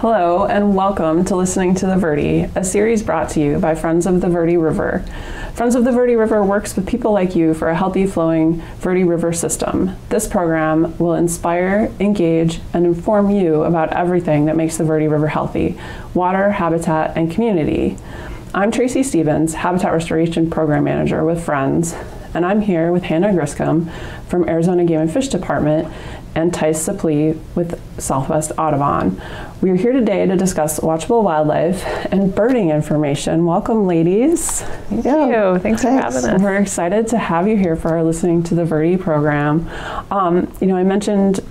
Hello and welcome to Listening to the Verde, a series brought to you by Friends of the Verde River. Friends of the Verde River works with people like you for a healthy flowing Verde River system. This program will inspire, engage, and inform you about everything that makes the Verde River healthy: water, habitat, and community. I'm Tracy Stevens, Habitat Restoration Program Manager with Friends, and I'm here with Hannah Griscom from Arizona Game and Fish Department and Tice Supplee with Southwest Audubon. We are here today to discuss watchable wildlife and birding information. Welcome, ladies. Thank you. Thanks for having us. We're excited to have you here for our Listening to the Verde program. I mentioned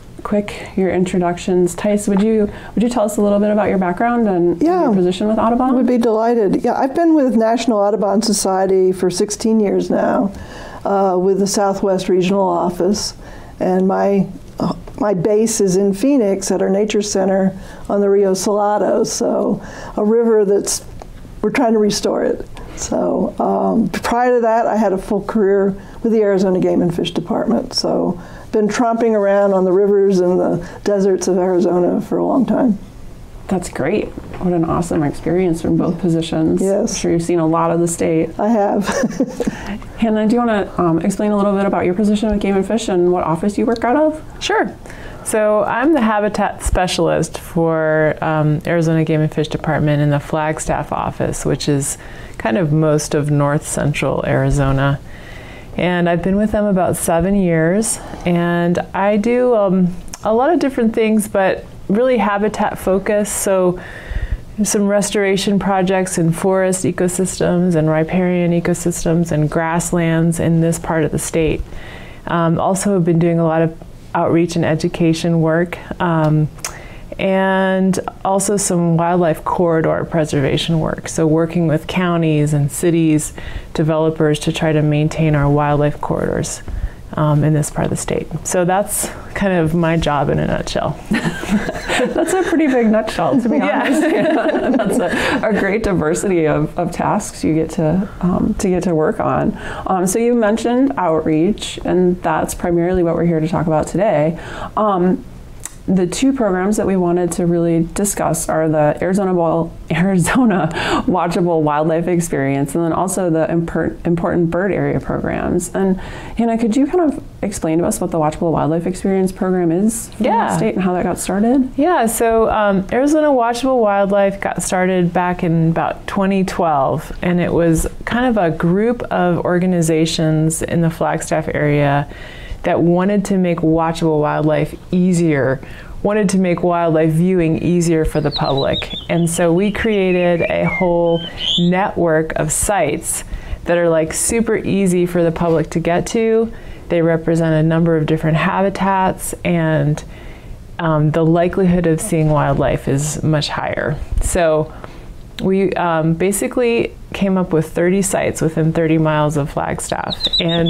your introductions. Tice, would you tell us a little bit about your background and your position with Audubon? I would be delighted. Yeah, I've been with National Audubon Society for 16 years now, with the Southwest Regional Office, and my base is in Phoenix at our nature center on the Rio Salado, so a river we're trying to restore it. So prior to that, I had a full career with the Arizona Game and Fish Department, so been tromping around on the rivers and the deserts of Arizona for a long time. That's great. What an awesome experience from both positions. Yes. I'm sure you've seen a lot of the state. I have. Hannah, do you want to explain a little bit about your position with Game and Fish and what office you work out of? Sure. So I'm the habitat specialist for Arizona Game and Fish Department in the Flagstaff office, which is kind of most of north central Arizona. And I've been with them about 7 years, and I do a lot of different things, but really habitat focused. So some restoration projects in forest ecosystems and riparian ecosystems and grasslands in this part of the state. Also have been doing a lot of outreach and education work, and also some wildlife corridor preservation work. So working with counties and cities, developers to try to maintain our wildlife corridors in this part of the state. So that's kind of my job in a nutshell. That's a pretty big nutshell, to be honest. Yeah. That's a great diversity of tasks you get to work on. So you mentioned outreach, and that's primarily what we're here to talk about today. The two programs that we wanted to really discuss are the Arizona Watchable Wildlife Experience, and then also the Important Bird Area programs. And Hannah, could you kind of explain to us what the Watchable Wildlife Experience program is for the state and how that got started? Yeah, so Arizona Watchable Wildlife got started back in about 2012, and it was kind of a group of organizations in the Flagstaff area that wanted to make watchable wildlife easier, wanted to make wildlife viewing easier for the public. And so we created a whole network of sites that are like super easy for the public to get to. They represent a number of different habitats, and the likelihood of seeing wildlife is much higher. So we basically came up with 30 sites within 30 miles of Flagstaff, and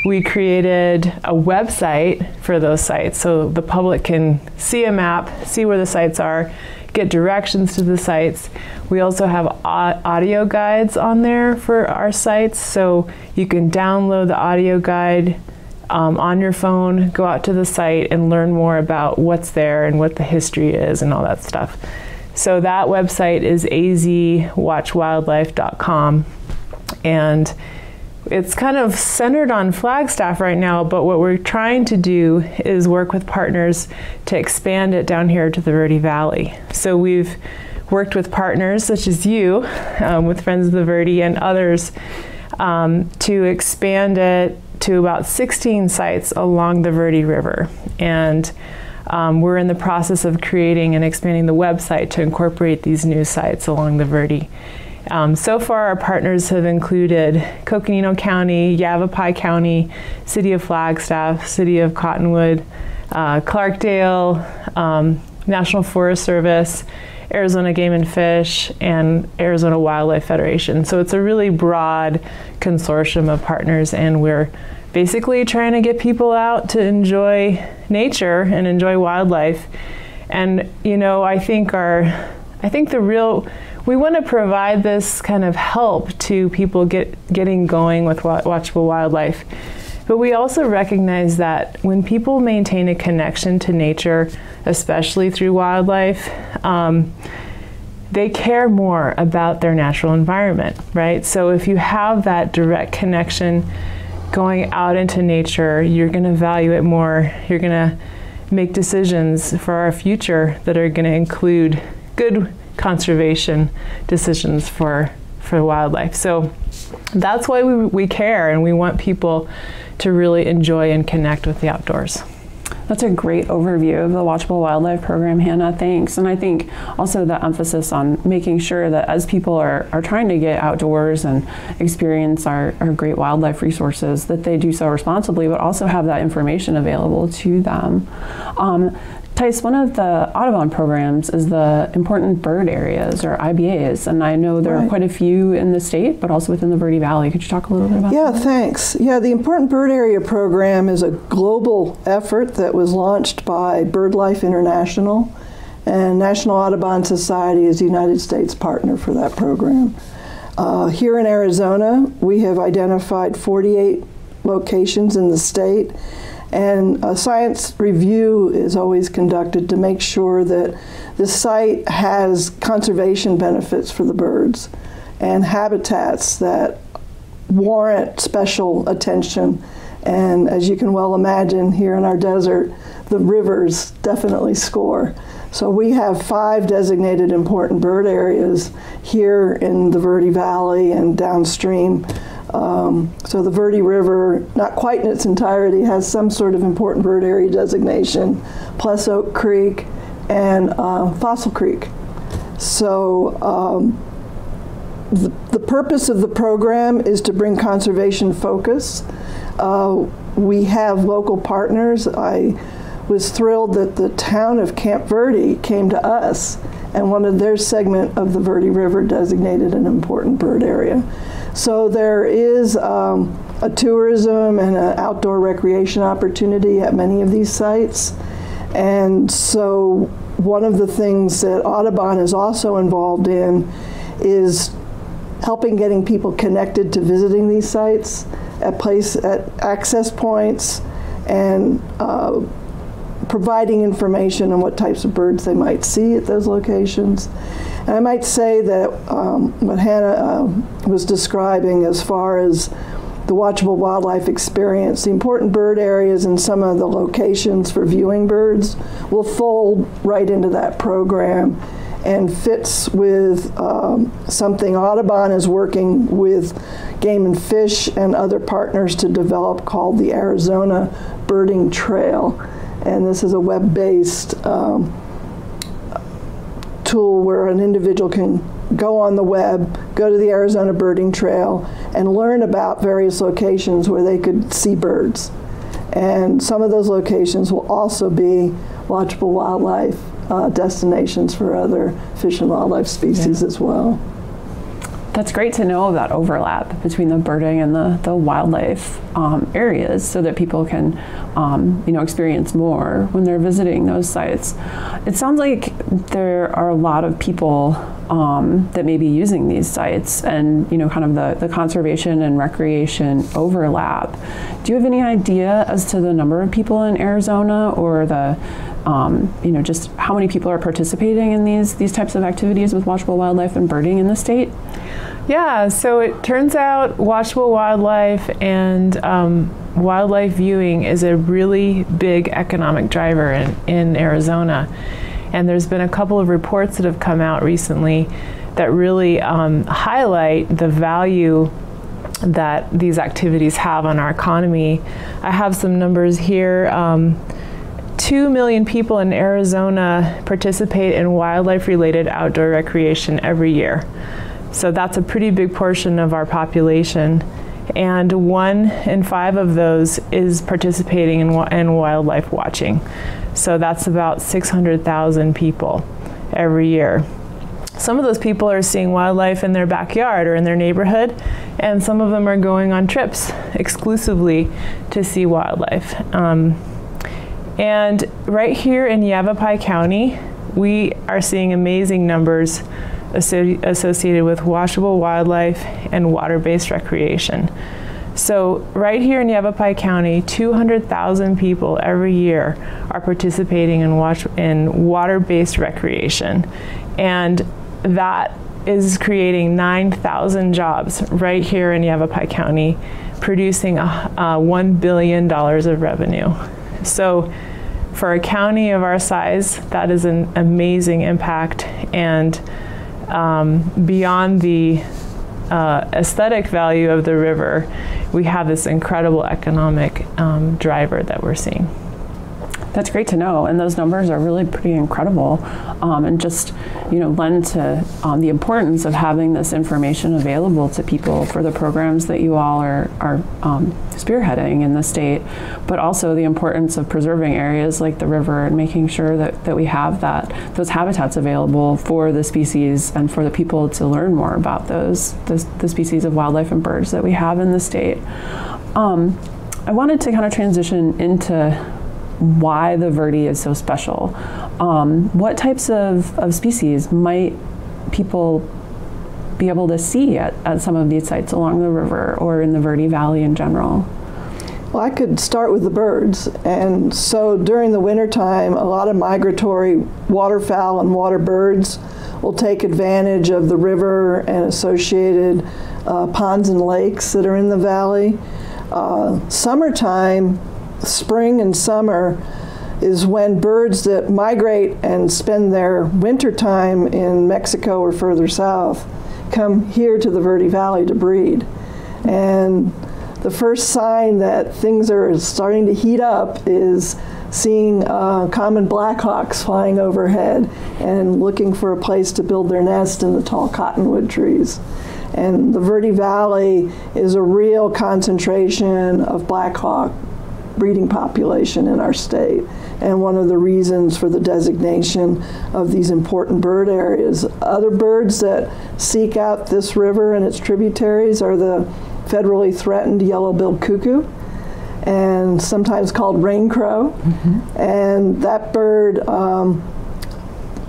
we created a website for those sites so the public can see a map, see where the sites are, get directions to the sites. We also have audio guides on there for our sites, so you can download the audio guide on your phone, go out to the site and learn more about what's there and what the history is and all that stuff. So that website is azwatchwildlife.com, and it's kind of centered on Flagstaff right now, but what we're trying to do is work with partners to expand it down here to the Verde Valley. So we've worked with partners such as you, with Friends of the Verde and others, to expand it to about 16 sites along the Verde River. And we're in the process of creating and expanding the website to incorporate these new sites along the Verde. So far, our partners have included Coconino County, Yavapai County, City of Flagstaff, City of Cottonwood, Clarkdale, National Forest Service, Arizona Game and Fish, and Arizona Wildlife Federation. So it's a really broad consortium of partners, and we're basically trying to get people out to enjoy nature and enjoy wildlife. And I think we want to provide this kind of help to people getting going with watchable wildlife. But we also recognize that when people maintain a connection to nature, especially through wildlife, they care more about their natural environment, right? So if you have that direct connection going out into nature, you're going to value it more. You're going to make decisions for our future that are going to include good conservation decisions for wildlife. So that's why we care, and we want people to really enjoy and connect with the outdoors. That's a great overview of the Watchable Wildlife program, Hannah. Thanks. And I think also the emphasis on making sure that as people are trying to get outdoors and experience our great wildlife resources, that they do so responsibly, but also have that information available to them. Tice, one of the Audubon programs is the Important Bird Areas, or IBAs, and I know there are quite a few in the state, but also within the Verde Valley. Could you talk a little bit about that? Yeah, thanks. Yeah, the Important Bird Area program is a global effort that was launched by BirdLife International, and National Audubon Society is the United States partner for that program. Here in Arizona, we have identified 48 locations in the state, and a science review is always conducted to make sure that the site has conservation benefits for the birds and habitats that warrant special attention. And as you can well imagine, here in our desert, the rivers definitely score. So we have 5 designated important bird areas here in the Verde Valley and downstream. So the Verde River, not quite in its entirety, has some sort of important bird area designation, plus Oak Creek and Fossil Creek. So the purpose of the program is to bring conservation focus. We have local partners. I was thrilled that the town of Camp Verde came to us and wanted their segment of the Verde River designated an important bird area. So there is a tourism and an outdoor recreation opportunity at many of these sites. And so one of the things that Audubon is also involved in is helping getting people connected to visiting these sites at access points, and providing information on what types of birds they might see at those locations. And I might say that what Hannah was describing as far as the Watchable Wildlife experience, the important bird areas and some of the locations for viewing birds will fold right into that program and fits with something Audubon is working with Game and Fish and other partners to develop called the Arizona Birding Trail. And this is a web-based tool where an individual can go on the web, go to the Arizona Birding Trail, and learn about various locations where they could see birds. And some of those locations will also be Watchable Wildlife destinations for other fish and wildlife species as well. That's great to know that overlap between the birding and the wildlife areas, so that people can experience more when they're visiting those sites. It sounds like there are a lot of people that may be using these sites, and kind of the conservation and recreation overlap. Do you have any idea as to the number of people in Arizona, or the just how many people are participating in these types of activities with watchable wildlife and birding in the state? Yeah, so it turns out watchable wildlife and wildlife viewing is a really big economic driver in Arizona. And there's been a couple of reports that have come out recently that really highlight the value that these activities have on our economy. I have some numbers here. 2 million people in Arizona participate in wildlife-related outdoor recreation every year. So that's a pretty big portion of our population. And 1 in 5 of those is participating in wildlife watching. So that's about 600,000 people every year. Some of those people are seeing wildlife in their backyard or in their neighborhood, and some of them are going on trips exclusively to see wildlife. And right here in Yavapai County, we are seeing amazing numbers associated with watchable wildlife and water-based recreation. So right here in Yavapai County, 200,000 people every year are participating in water-based recreation. And that is creating 9,000 jobs right here in Yavapai County, producing $1 billion of revenue. So for a county of our size, that is an amazing impact. And beyond the aesthetic value of the river, we have this incredible economic driver that we're seeing. That's great to know, and those numbers are really pretty incredible, and just lend to the importance of having this information available to people for the programs that you all are spearheading in the state, but also the importance of preserving areas like the river and making sure that we have those habitats available for the species and for the people to learn more about the species of wildlife and birds that we have in the state. I wanted to kind of transition into why the Verde is so special. What types of species might people be able to see at some of these sites along the river or in the Verde Valley in general? Well, I could start with the birds. And so during the wintertime, a lot of migratory waterfowl and water birds will take advantage of the river and associated ponds and lakes that are in the valley. Summertime, spring and summer, is when birds that migrate and spend their winter time in Mexico or further south come here to the Verde Valley to breed. And the first sign that things are starting to heat up is seeing common blackhawks flying overhead and looking for a place to build their nest in the tall cottonwood trees. And the Verde Valley is a real concentration of blackhawk breeding population in our state, and one of the reasons for the designation of these important bird areas. Other birds that seek out this river and its tributaries are the federally threatened yellow-billed cuckoo, and sometimes called rain crow. Mm-hmm. And that bird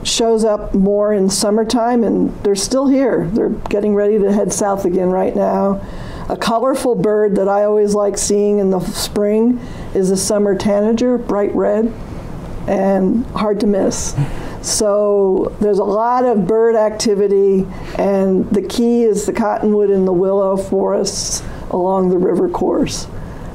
shows up more in summertime, and they're still here. They're getting ready to head south again right now. A colorful bird that I always like seeing in the spring is a summer tanager, bright red, and hard to miss. So there's a lot of bird activity, and the key is the cottonwood and the willow forests along the river course.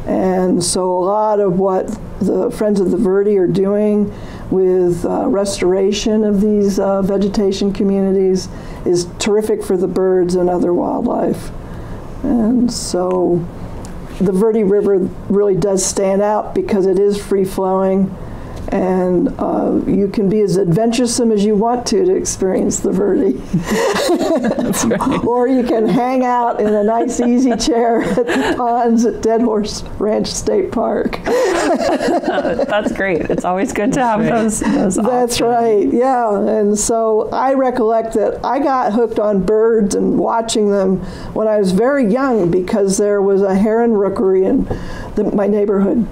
And so a lot of what the Friends of the Verde are doing with restoration of these vegetation communities is terrific for the birds and other wildlife. And so the Verde River really does stand out because it is free-flowing, and you can be as adventuresome as you want to experience the Verde. That's right. Or you can hang out in a nice easy chair at the ponds at Dead Horse Ranch State Park. That's great. It's always good to have those That's options. right, yeah. And so I recollect that I got hooked on birds and watching them when I was very young because there was a heron rookery in my neighborhood.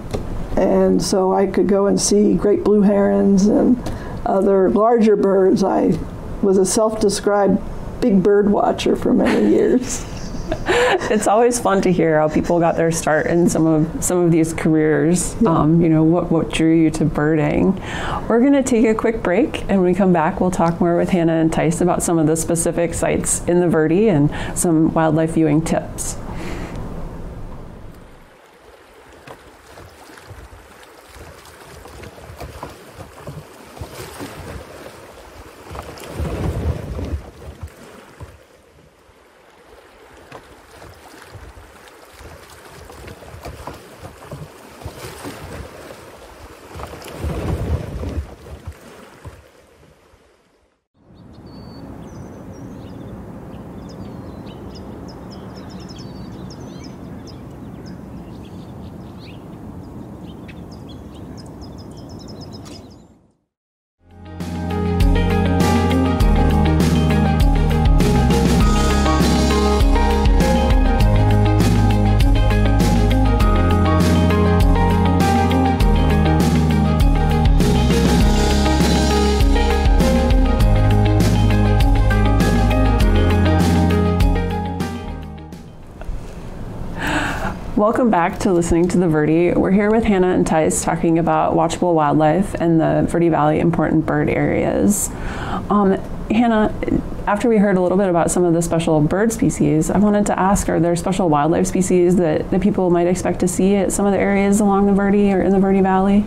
And so I could go and see great blue herons and other larger birds. I was a self-described big bird watcher for many years. It's always fun to hear how people got their start in some of these careers. Yeah. What drew you to birding. We're going to take a quick break, and when we come back, we'll talk more with Hannah and Tice about some of the specific sites in the Verde and some wildlife viewing tips. Welcome back to Listening to the Verde. We're here with Hannah and Tice talking about watchable wildlife and the Verde Valley important bird areas. Hannah, after we heard a little bit about some of the special bird species, I wanted to ask, are there special wildlife species that people might expect to see at some of the areas along the Verde or in the Verde Valley?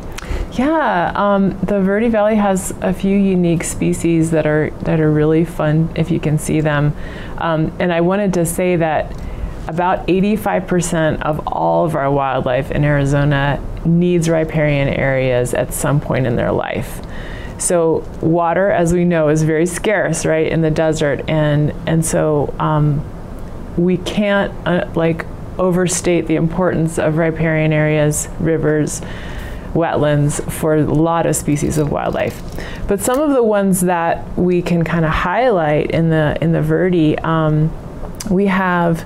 Yeah, the Verde Valley has a few unique species that are really fun if you can see them. And I wanted to say that about 85% of all of our wildlife in Arizona needs riparian areas at some point in their life. So water, as we know, is very scarce, right, in the desert, and so we can't overstate the importance of riparian areas, rivers, wetlands for a lot of species of wildlife. But some of the ones that we can kind of highlight in the Verde, we have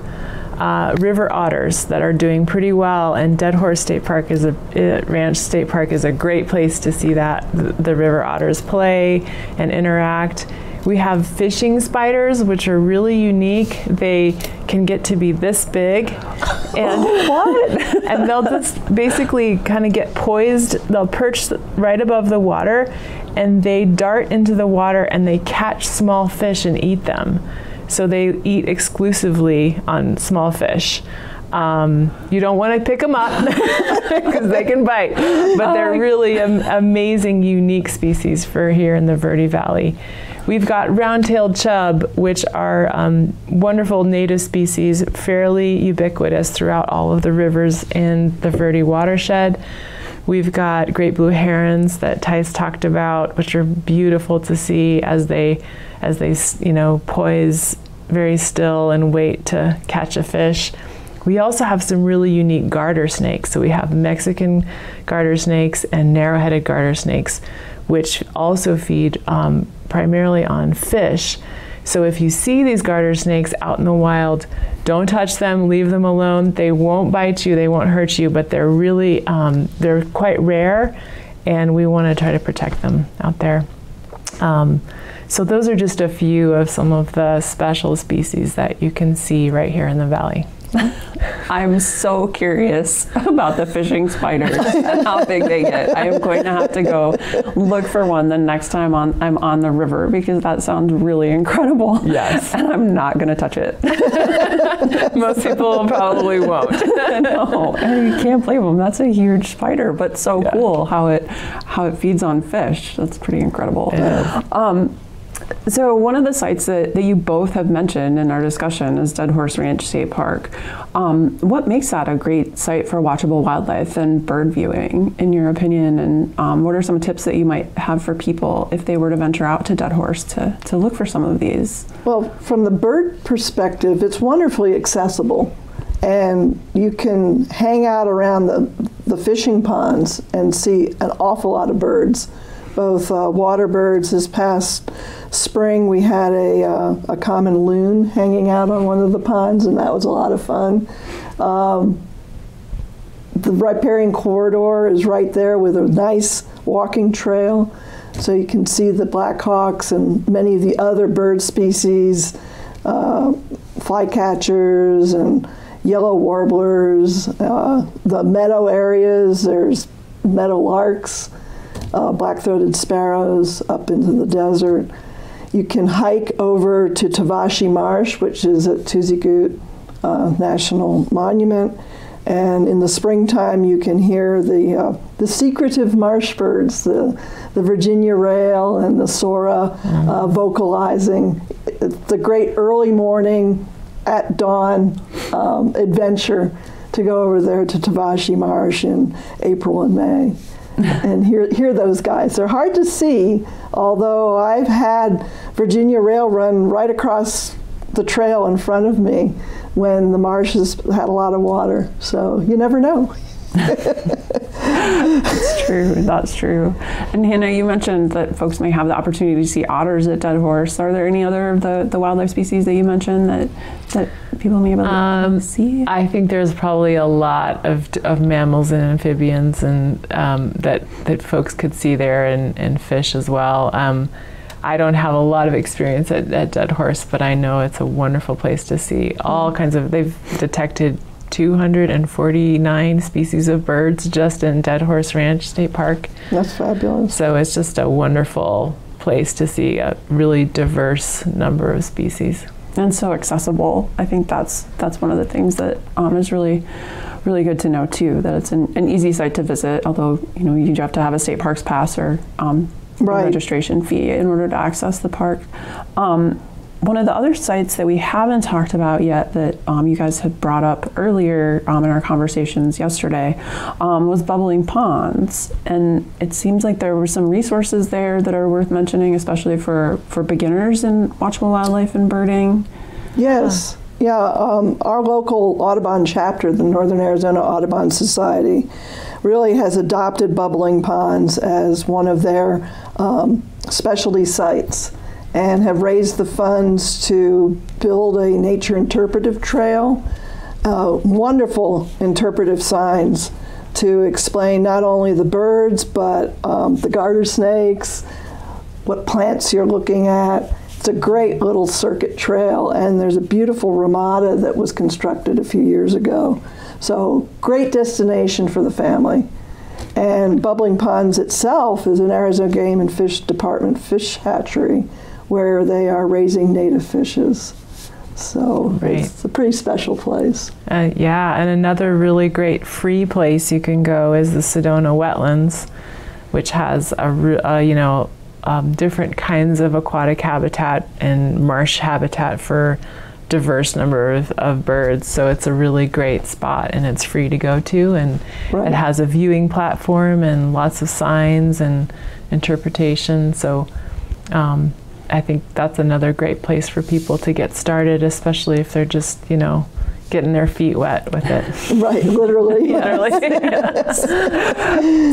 river otters that are doing pretty well, and Dead Horse State Park Ranch State Park is a great place to see that the river otters play and interact. We have fishing spiders, which are really unique. They can get to be this big, and and they'll just basically kind of get poised. They'll perch right above the water, and they dart into the water and they catch small fish and eat them. So they eat exclusively on small fish. You don't want to pick them up because they can bite, but they're really amazing, unique species for here in the Verde Valley. We've got round-tailed chub, which are wonderful native species, fairly ubiquitous throughout all of the rivers in the Verde watershed. We've got great blue herons that Tice talked about, which are beautiful to see as they poise very still and wait to catch a fish. We also have some really unique garter snakes. So we have Mexican garter snakes and narrow-headed garter snakes, which also feed primarily on fish. So if you see these garter snakes out in the wild, don't touch them, leave them alone. They won't bite you, they won't hurt you, but they're really, they're quite rare, and we want to try to protect them out there. So those are just a few of some of the special species that you can see right here in the valley. I'm so curious about the fishing spiders and how big they get. I am going to have to go look for one the next time I'm on the river, because that sounds really incredible. Yes. And I'm not going to touch it. Most people probably won't. No, and you can't blame them. That's a huge spider, but so cool how it feeds on fish. That's pretty incredible. So one of the sites that you both have mentioned in our discussion is Dead Horse Ranch State Park. What makes that a great site for watchable wildlife and bird viewing, in your opinion? And what are some tips that you might have for people if they were to venture out to Dead Horse to look for some of these? Well, from the bird perspective, it's wonderfully accessible. And you can hang out around the fishing ponds and see an awful lot of birds. Both water birds. This past spring we had a common loon hanging out on one of the ponds, and that was a lot of fun. The riparian corridor is right there with a nice walking trail, so you can see the blackhawks and many of the other bird species, flycatchers and yellow warblers. The meadow areas, there's meadow larks, black-throated sparrows up into the desert. You can hike over to Tavashi Marsh, which is at Tuzigoot National Monument, and in the springtime you can hear the secretive marsh birds, the Virginia rail and the sora vocalizing. It's a great early morning at dawn adventure to go over there to Tavashi Marsh in April and May. And hear those guys. They're hard to see, although I've had Virginia rail run right across the trail in front of me when the marshes had a lot of water. So you never know. That's true. And Hannah, you mentioned that folks may have the opportunity to see otters at Dead Horse. Are there any other of the wildlife species that you mentioned that people may be able to see? I think there's probably a lot of mammals and amphibians and that folks could see there, and fish as well. I don't have a lot of experience at Dead Horse, but I know it's a wonderful place to see all kinds of, they've detected 249 species of birds just in Dead Horse Ranch State Park. That's fabulous. So it's just a wonderful place to see a really diverse number of species. And so accessible. I think that's one of the things that is really good to know too, that it's an easy site to visit, although you do have to have a state parks pass or registration fee in order to access the park. One of the other sites that we haven't talked about yet that you guys had brought up earlier in our conversations yesterday was Bubbling Ponds. And it seems like there were some resources there that are worth mentioning, especially for beginners in watchable wildlife and birding. Yes. Yeah, our local Audubon chapter, the Northern Arizona Audubon Society, really has adopted Bubbling Ponds as one of their specialty sites, and have raised the funds to build a nature interpretive trail, wonderful interpretive signs to explain not only the birds, but the garter snakes, what plants you're looking at. It's a great little circuit trail, and there's a beautiful ramada that was constructed a few years ago. So great destination for the family. And Bubbling Ponds itself is an Arizona Game and Fish Department fish hatchery where they are raising native fishes. So it's a pretty special place. Yeah, and another really great free place you can go is the Sedona Wetlands, which has different kinds of aquatic habitat and marsh habitat for diverse number of birds. So it's a really great spot, and it's free to go to, and it has a viewing platform and lots of signs and interpretation. So I think that's another great place for people to get started, especially if they're just, getting their feet wet with it. Right, literally. Literally.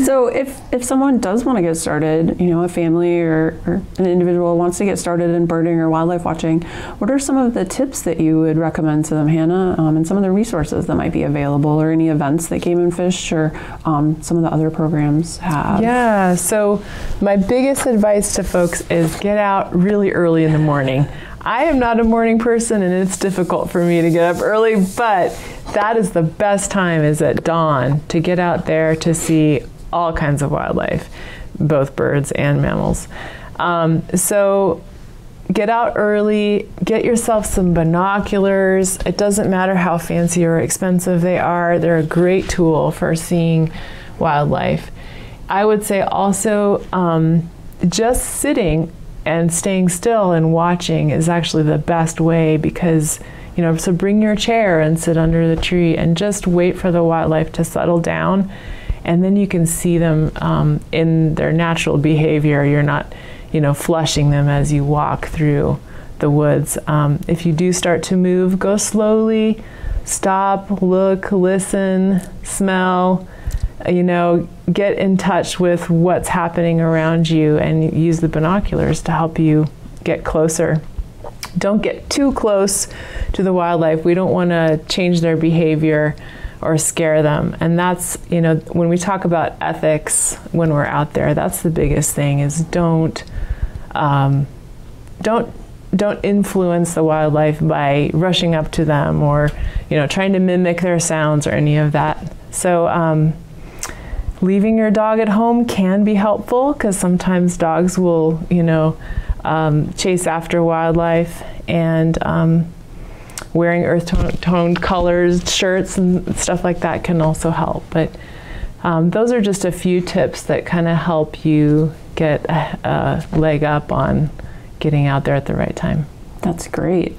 So if someone does want to get started, a family or an individual wants to get started in birding or wildlife watching, what are some of the tips that you would recommend to them, Hannah, and some of the resources that might be available, or any events that Game and Fish or some of the other programs have? Yeah, so my biggest advice to folks is get out really early in the morning. I am not a morning person, and it's difficult for me to get up early, but that is the best time, is at dawn, to get out there to see all kinds of wildlife, both birds and mammals. So get out early, get yourself some binoculars. It doesn't matter how fancy or expensive they are. They're a great tool for seeing wildlife. I would say also just sitting and staying still and watching is actually the best way, because, so bring your chair and sit under the tree and just wait for the wildlife to settle down, and then you can see them in their natural behavior. You're not, flushing them as you walk through the woods. If you do start to move, go slowly, stop, look, listen, smell, get in touch with what's happening around you, and use the binoculars to help you get closer. Don't get too close to the wildlife. We don't want to change their behavior or scare them. And that's, when we talk about ethics when we're out there, that's the biggest thing, is don't influence the wildlife by rushing up to them or, trying to mimic their sounds or any of that. So leaving your dog at home can be helpful, because sometimes dogs will, chase after wildlife, and wearing earth-toned colors, shirts and stuff like that can also help. But those are just a few tips that kind of help you get a leg up on getting out there at the right time. That's great.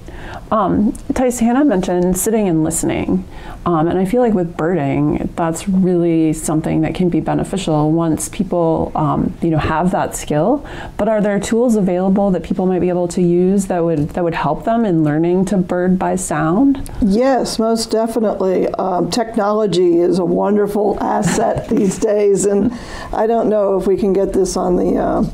Tice, Hannah mentioned sitting and listening, and I feel like with birding, that's really something that can be beneficial once people, have that skill. But are there tools available that people might be able to use that would help them in learning to bird by sound? Yes, most definitely. Technology is a wonderful asset these days, and I don't know if we can get this on the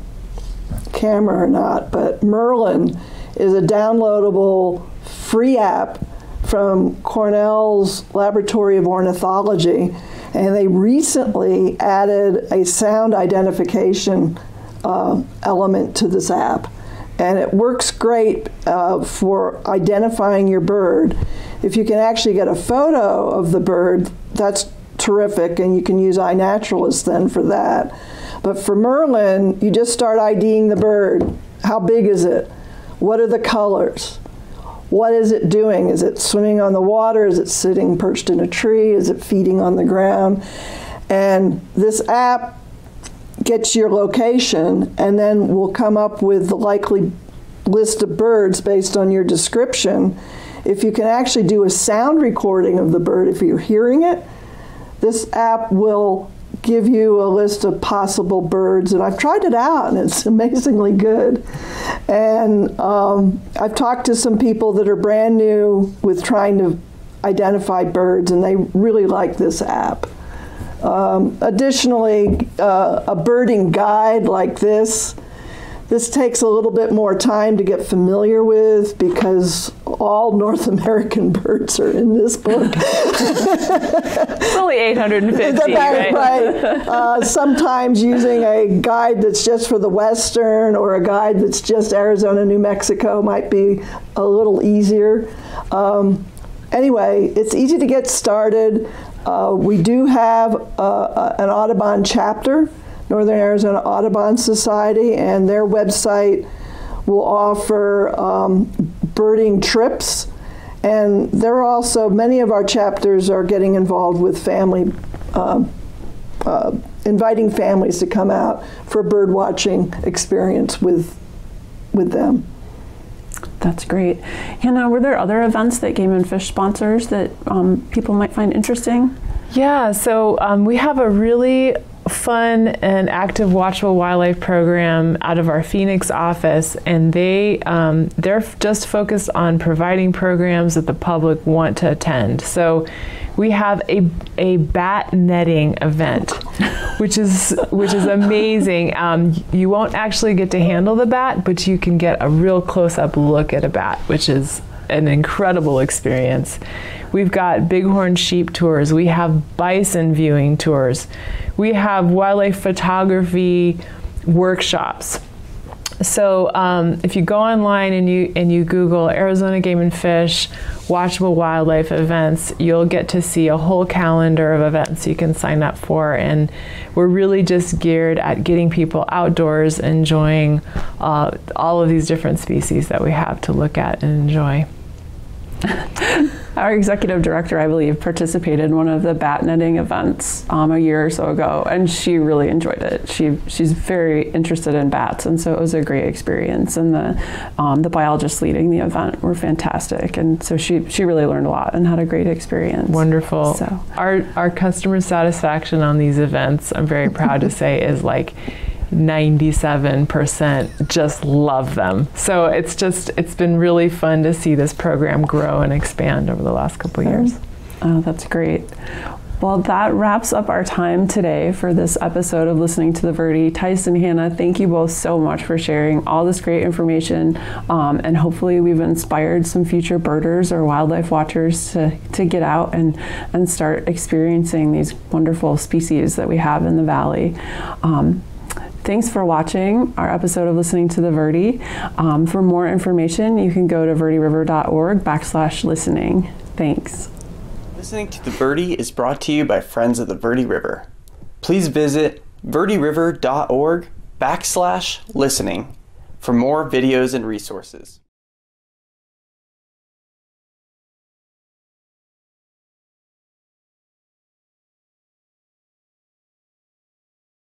camera or not, but Merlin is a downloadable free app from Cornell's Laboratory of Ornithology, and they recently added a sound identification element to this app. And it works great for identifying your bird. If you can actually get a photo of the bird, that's terrific, and you can use iNaturalist then for that. But for Merlin, you just start IDing the bird. How big is it? What are the colors? What is it doing? Is it swimming on the water? Is it sitting perched in a tree? Is it feeding on the ground? And this app gets your location and then will come up with the likely list of birds based on your description. If you can actually do a sound recording of the bird, if you're hearing it, this app will give you a list of possible birds, and I've tried it out and it's amazingly good. And I've talked to some people that are brand new with trying to identify birds, and they really like this app. Additionally, a birding guide like this takes a little bit more time to get familiar with because all North American birds are in this book. It's only 850, right? Right. Sometimes using a guide that's just for the Western or a guide that's just Arizona, New Mexico might be a little easier. Anyway, it's easy to get started. We do have an Audubon chapter, Northern Arizona Audubon Society, and their website will offer birding trips. And there are also, many of our chapters are getting involved with family, inviting families to come out for a bird watching experience with them. That's great. Hannah, were there other events that Game and Fish sponsors that people might find interesting? Yeah, so we have a really fun and active Watchable Wildlife program out of our Phoenix office, and they're just focused on providing programs that the public want to attend. So we have a bat netting event, which is amazing. You won't actually get to handle the bat, but you can get a real close-up look at a bat, which is an incredible experience. We've got bighorn sheep tours. We have bison viewing tours. We have wildlife photography workshops. So if you go online and you Google Arizona Game and Fish Watchable Wildlife events, you'll get to see a whole calendar of events you can sign up for. And we're really just geared at getting people outdoors, enjoying all of these different species that we have to look at and enjoy. Our executive director, I believe, participated in one of the bat netting events a year or so ago, and she really enjoyed it. She's very interested in bats, and so it was a great experience. And the biologists leading the event were fantastic, and so she really learned a lot and had a great experience. Wonderful. So our customer satisfaction on these events, I'm very proud to say, is like 97% just love them. So it's been really fun to see this program grow and expand over the last couple of years. Oh, that's great. Well, that wraps up our time today for this episode of Listening to the Verde. Tice and Hannah, thank you both so much for sharing all this great information, and hopefully we've inspired some future birders or wildlife watchers to get out and start experiencing these wonderful species that we have in the valley. Thanks for watching our episode of Listening to the Verde. For more information, you can go to verderiver.org/listening. Thanks. Listening to the Verde is brought to you by Friends of the Verde River. Please visit verderiver.org/listening for more videos and resources.